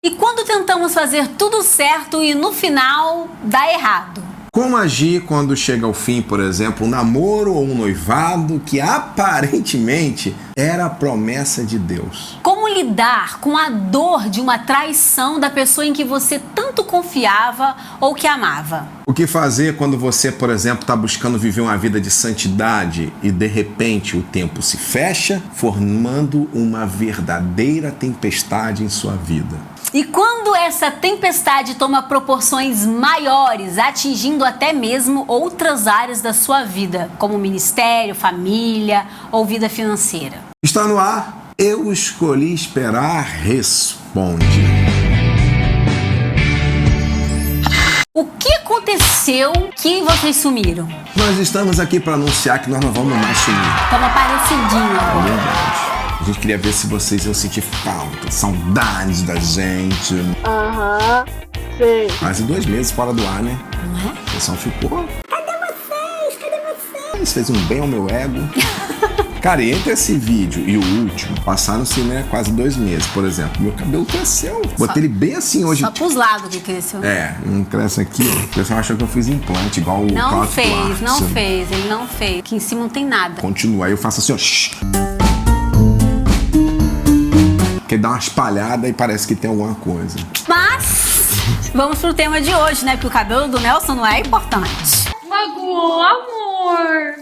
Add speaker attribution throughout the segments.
Speaker 1: E quando tentamos fazer tudo certo e no final dá errado?
Speaker 2: Como agir quando chega ao fim, por exemplo, um namoro ou um noivado que aparentemente era a promessa de Deus?
Speaker 1: Como lidar com a dor de uma traição da pessoa em que você tanto confiava ou que amava?
Speaker 2: O que fazer quando você, por exemplo, está buscando viver uma vida de santidade e de repente o tempo se fecha, formando uma verdadeira tempestade em sua vida?
Speaker 1: E quando essa tempestade toma proporções maiores, atingindo até mesmo outras áreas da sua vida, como ministério, família ou vida financeira?
Speaker 2: Está no ar, Eu Escolhi Esperar Responde.
Speaker 1: O que aconteceu que vocês sumiram?
Speaker 2: Nós estamos aqui para anunciar que nós não vamos mais sumir.
Speaker 1: Estamos parecidinhos.
Speaker 2: É verdade. A gente queria ver se vocês iam sentir falta, saudades da gente.
Speaker 3: Sei.
Speaker 2: Quase 2 meses fora do ar, né?
Speaker 1: Não é?
Speaker 2: O pessoal ficou. Cadê vocês? Isso fez um bem ao meu ego. Cara, e entre esse vídeo e o último, passaram-se, né, quase 2 meses, por exemplo. Meu cabelo cresceu. Botei ele bem assim hoje.
Speaker 1: Só pros lados que cresceu.
Speaker 2: Não cresce aqui. O pessoal achou que eu fiz implante, igual o
Speaker 1: Não
Speaker 2: Cláudio
Speaker 1: fez,
Speaker 2: Duarte.
Speaker 1: não fez, ele não fez. Aqui em cima não tem nada.
Speaker 2: Continua, aí eu faço assim, ó. Shh. Que dá uma espalhada e parece que tem alguma coisa.
Speaker 1: Mas vamos pro tema de hoje, né? Porque o cabelo do Nelson não é importante.
Speaker 3: Magoou, amor.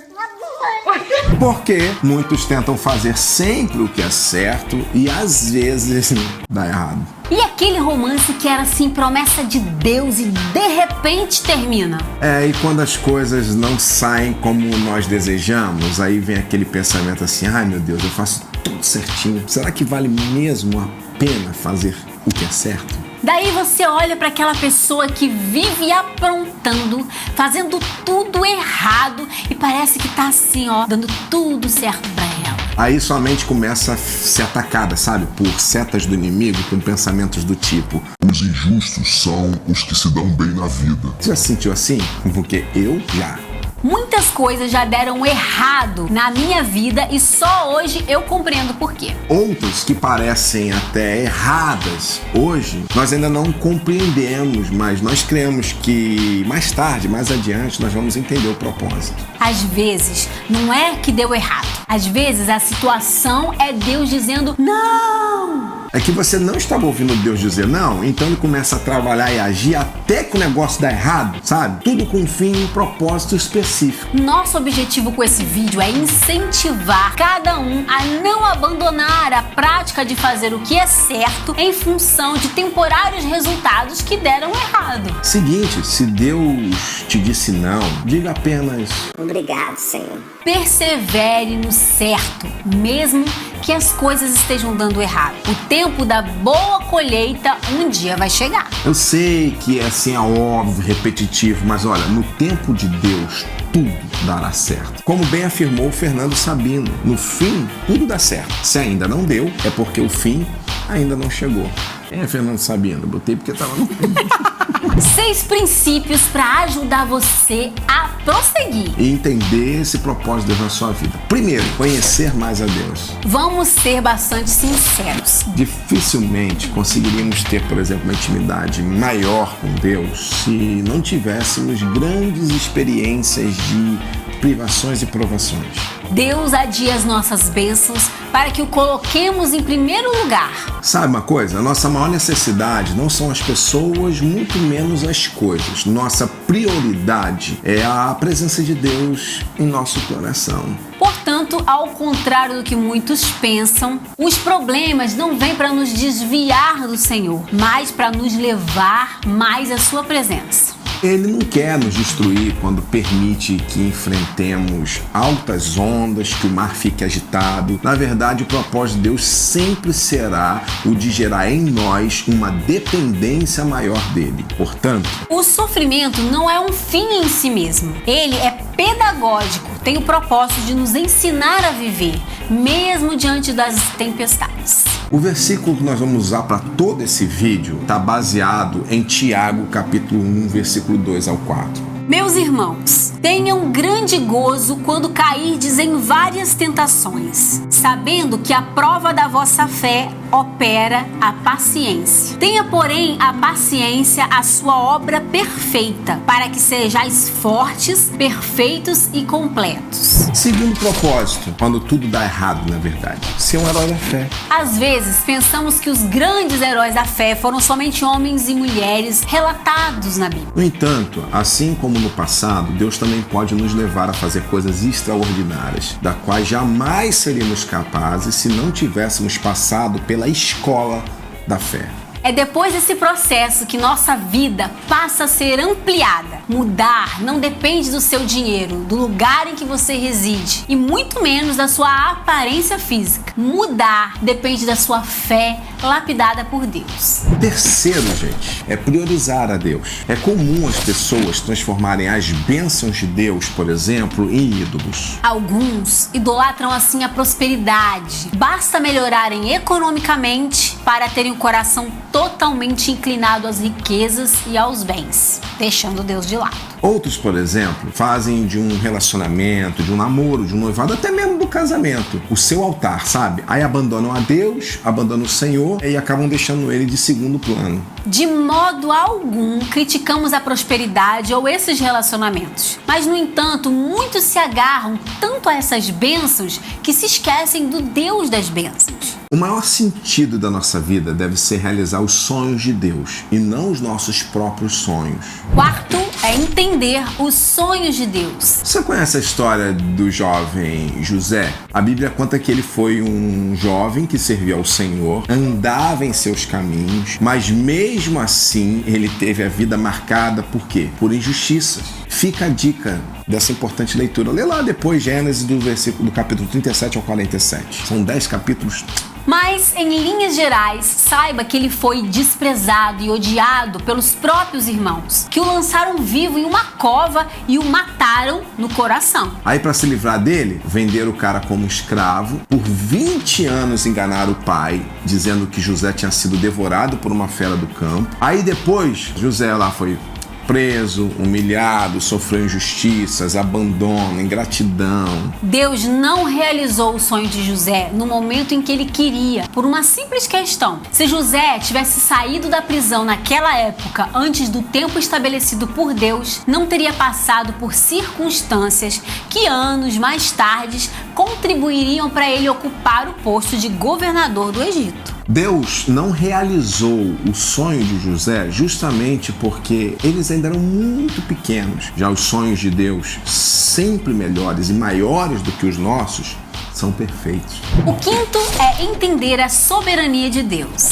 Speaker 2: Porque muitos tentam fazer sempre o que é certo e às vezes dá errado.
Speaker 1: E aquele romance que era assim, promessa de Deus e de repente termina?
Speaker 2: E quando as coisas não saem como nós desejamos, aí vem aquele pensamento assim, ai meu Deus, eu faço tudo certinho. Será que vale mesmo a pena fazer o que é certo?
Speaker 1: Daí você olha para aquela pessoa que vive aprontando, fazendo tudo errado e parece que tá assim, ó, dando tudo certo pra ela.
Speaker 2: Aí sua mente começa a ser atacada, sabe? Por setas do inimigo com pensamentos do tipo:
Speaker 4: os injustos são os que se dão bem na vida.
Speaker 2: você já se sentiu assim? Porque eu já.
Speaker 1: Muitas coisas já deram errado na minha vida e só hoje eu compreendo por quê.
Speaker 2: Outras que parecem até erradas hoje, nós ainda não compreendemos, mas nós cremos que mais tarde, mais adiante, nós vamos entender o propósito.
Speaker 1: Às vezes, não é que deu errado. Às vezes, a situação é Deus dizendo não.
Speaker 2: É que você não estava ouvindo Deus dizer não, então ele começa a trabalhar e agir até que o negócio dá errado, sabe? Tudo com um fim e um propósito específico.
Speaker 1: Nosso objetivo com esse vídeo é incentivar cada um a não abandonar a prática de fazer o que é certo em função de temporários resultados que deram errado.
Speaker 2: Seguinte, se Deus te disse não, diga apenas:
Speaker 5: Obrigado, Senhor.
Speaker 1: Persevere no certo, mesmo que as coisas estejam dando errado. O tempo da boa colheita um dia vai chegar.
Speaker 2: eu sei que é assim, é óbvio, repetitivo, mas olha, no tempo de Deus, tudo dará certo. Como bem afirmou o Fernando Sabino, no fim, tudo dá certo. Se ainda não deu, é porque o fim ainda não chegou. Fernando Sabino, botei porque tava no fim.
Speaker 1: 6 princípios para ajudar você a prosseguir.
Speaker 2: E entender esse propósito de Deus na sua vida. Primeiro, conhecer mais a Deus.
Speaker 1: Vamos ser bastante sinceros.
Speaker 2: Dificilmente conseguiríamos ter, por exemplo, uma intimidade maior com Deus se não tivéssemos grandes experiências de privações e provações.
Speaker 1: Deus adia as nossas bênçãos para que o coloquemos em primeiro lugar.
Speaker 2: Sabe uma coisa? A nossa maior necessidade não são as pessoas, muito menos as coisas. Nossa prioridade é a presença de Deus em nosso coração.
Speaker 1: Portanto, ao contrário do que muitos pensam, os problemas não vêm para nos desviar do Senhor, mas para nos levar mais à sua presença.
Speaker 2: Ele não quer nos destruir quando permite que enfrentemos altas ondas, que o mar fique agitado. Na verdade, o propósito de Deus sempre será o de gerar em nós uma dependência maior dele. Portanto,
Speaker 1: o sofrimento não é um fim em si mesmo. Ele é pedagógico, tem o propósito de nos ensinar a viver, mesmo diante das tempestades.
Speaker 2: O versículo que nós vamos usar para todo esse vídeo está baseado em Tiago, capítulo 1, versículo 2 ao 4.
Speaker 1: Meus irmãos, tenham grande gozo quando cairdes em várias tentações, sabendo que a prova da vossa fé opera a paciência. Tenha, porém, a paciência a sua obra perfeita, para que sejais fortes, perfeitos e completos.
Speaker 2: Segundo propósito, quando tudo dá errado, na verdade, ser um herói da fé.
Speaker 1: Às vezes, pensamos que os grandes heróis da fé foram somente homens e mulheres relatados na Bíblia.
Speaker 2: No entanto, assim como no passado, Deus também pode nos levar a fazer coisas extraordinárias, da quais jamais seríamos capazes se não tivéssemos passado pela escola da fé.
Speaker 1: É depois desse processo que nossa vida passa a ser ampliada. Mudar não depende do seu dinheiro, do lugar em que você reside e muito menos da sua aparência física. Mudar depende da sua fé lapidada por Deus.
Speaker 2: Terceiro, gente, é priorizar a Deus. É comum as pessoas transformarem as bênçãos de Deus, por exemplo, em ídolos.
Speaker 1: Alguns idolatram assim a prosperidade. Basta melhorarem economicamente para terem o coração totalmente inclinado às riquezas e aos bens, deixando Deus de lado.
Speaker 2: Outros, por exemplo, fazem de um relacionamento, de um namoro, de um noivado, até mesmo do casamento, o seu altar, sabe? Aí abandonam a Deus, abandonam o Senhor e acabam deixando ele de segundo plano.
Speaker 1: De modo algum criticamos a prosperidade ou esses relacionamentos. Mas, no entanto, muitos se agarram tanto a essas bênçãos que se esquecem do Deus das bênçãos.
Speaker 2: O maior sentido da nossa vida deve ser realizar os sonhos de Deus e não os nossos próprios sonhos.
Speaker 1: Quarto é entender os sonhos de Deus.
Speaker 2: Você conhece a história do jovem José? A Bíblia conta que ele foi um jovem que servia ao Senhor, andava em seus caminhos, mas mesmo assim ele teve a vida marcada por quê? Por injustiças. Fica a dica dessa importante leitura. Lê lá depois Gênesis do capítulo 37 ao 47. São 10 capítulos.
Speaker 1: Mas, em linhas gerais, saiba que ele foi desprezado e odiado pelos próprios irmãos, que o lançaram vivo em uma cova e o mataram no coração.
Speaker 2: Aí, para se livrar dele, venderam o cara como escravo. Por 20 anos enganaram o pai, dizendo que José tinha sido devorado por uma fera do campo. Aí depois, José lá foi preso, humilhado, sofreu injustiças, abandono, ingratidão.
Speaker 1: Deus não realizou o sonho de José no momento em que ele queria, por uma simples questão. Se José tivesse saído da prisão naquela época, antes do tempo estabelecido por Deus, não teria passado por circunstâncias que anos mais tarde contribuiriam para ele ocupar o posto de governador do Egito.
Speaker 2: Deus não realizou o sonho de José justamente porque eles ainda eram muito pequenos. Já os sonhos de Deus, sempre melhores e maiores do que os nossos, são perfeitos.
Speaker 1: O quinto é entender a soberania de Deus.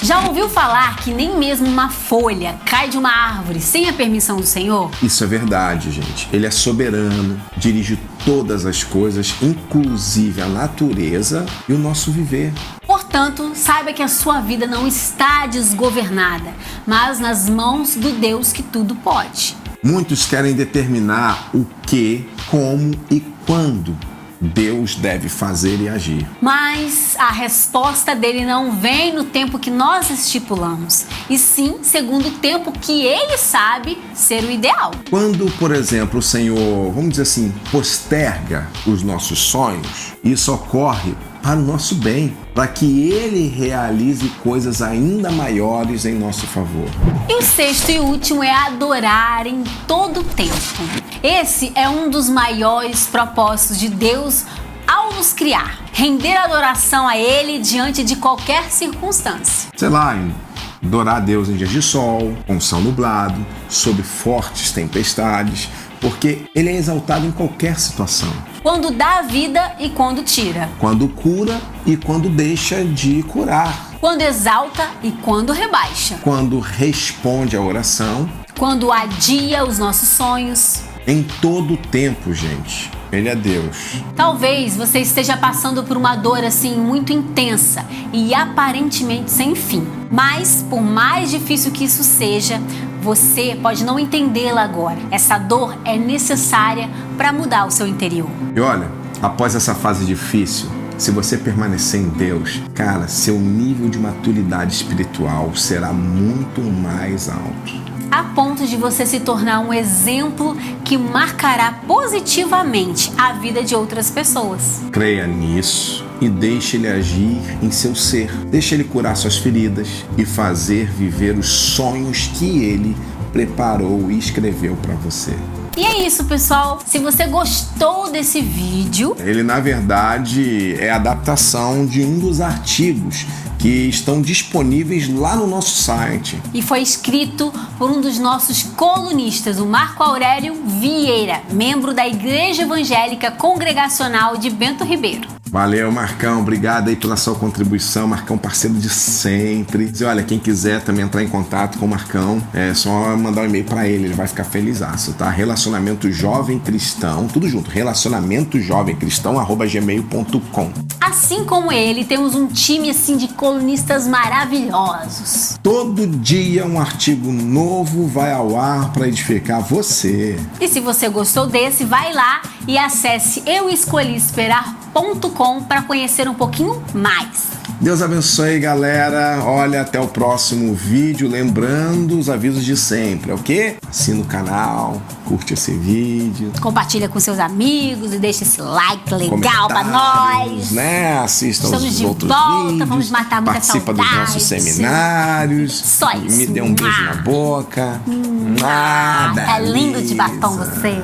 Speaker 1: Já ouviu falar que nem mesmo uma folha cai de uma árvore sem a permissão do Senhor?
Speaker 2: Isso é verdade, gente. Ele é soberano, dirige todas as coisas, inclusive a natureza e o nosso viver.
Speaker 1: Portanto, saiba que a sua vida não está desgovernada, mas nas mãos do Deus que tudo pode.
Speaker 2: Muitos querem determinar o que, como e quando Deus deve fazer e agir.
Speaker 1: Mas a resposta dele não vem no tempo que nós estipulamos, e sim segundo o tempo que ele sabe ser o ideal.
Speaker 2: Quando, por exemplo, o Senhor, vamos dizer assim, posterga os nossos sonhos, isso ocorre para o nosso bem, para que Ele realize coisas ainda maiores em nosso favor.
Speaker 1: E o sexto e último é adorar em todo o tempo. Esse é um dos maiores propósitos de Deus ao nos criar. Render adoração a Ele diante de qualquer circunstância.
Speaker 2: Sei lá, adorar a Deus em dias de sol, com céu nublado, sob fortes tempestades, porque Ele é exaltado em qualquer situação.
Speaker 1: Quando dá vida e quando tira.
Speaker 2: Quando cura e quando deixa de curar.
Speaker 1: Quando exalta e quando rebaixa.
Speaker 2: Quando responde à oração.
Speaker 1: Quando adia os nossos sonhos.
Speaker 2: Em todo o tempo, gente. Ele é Deus.
Speaker 1: Talvez você esteja passando por uma dor assim muito intensa e aparentemente sem fim. Mas, por mais difícil que isso seja, você pode não entendê-la agora. Essa dor é necessária para mudar o seu interior.
Speaker 2: E olha, após essa fase difícil, Se você permanecer em Deus, cara, seu nível de maturidade espiritual será muito mais alto.
Speaker 1: A ponto de você se tornar um exemplo que marcará positivamente a vida de outras pessoas.
Speaker 2: Creia nisso e deixe Ele agir em seu ser. Deixe Ele curar suas feridas e fazer viver os sonhos que Ele preparou e escreveu para você.
Speaker 1: E é isso, pessoal. Se você gostou desse vídeo...
Speaker 2: Ele, na verdade, é a adaptação de um dos artigos que estão disponíveis lá no nosso site.
Speaker 1: E foi escrito por um dos nossos colunistas, o Marco Aurélio Vieira, membro da Igreja Evangélica Congregacional de Bento Ribeiro.
Speaker 2: Valeu, Marcão. Obrigado aí pela sua contribuição. Marcão, parceiro de sempre. E olha, quem quiser também entrar em contato com o Marcão, é só mandar um e-mail para ele vai ficar felizaço, tá? Relacionamento Jovem Cristão, tudo junto, relacionamentojovencristão@gmail.com.
Speaker 1: Assim como ele, temos um time assim de colunistas maravilhosos.
Speaker 2: Todo dia um artigo novo vai ao ar para edificar você.
Speaker 1: E se você gostou desse, vai lá e acesse euescolhiesperar.com para conhecer um pouquinho mais.
Speaker 2: Deus abençoe, galera. Olha, até o próximo vídeo. Lembrando os avisos de sempre, ok? Assina o canal, curte esse vídeo.
Speaker 1: Compartilha com seus amigos e deixa esse like legal pra nós.
Speaker 2: Né? Assista os outros vídeos.
Speaker 1: Vamos matar muita
Speaker 2: participa
Speaker 1: saudade.
Speaker 2: dos nossos seminários.
Speaker 1: Só isso.
Speaker 2: Me dê um beijo na boca.
Speaker 1: É lindo de batom você.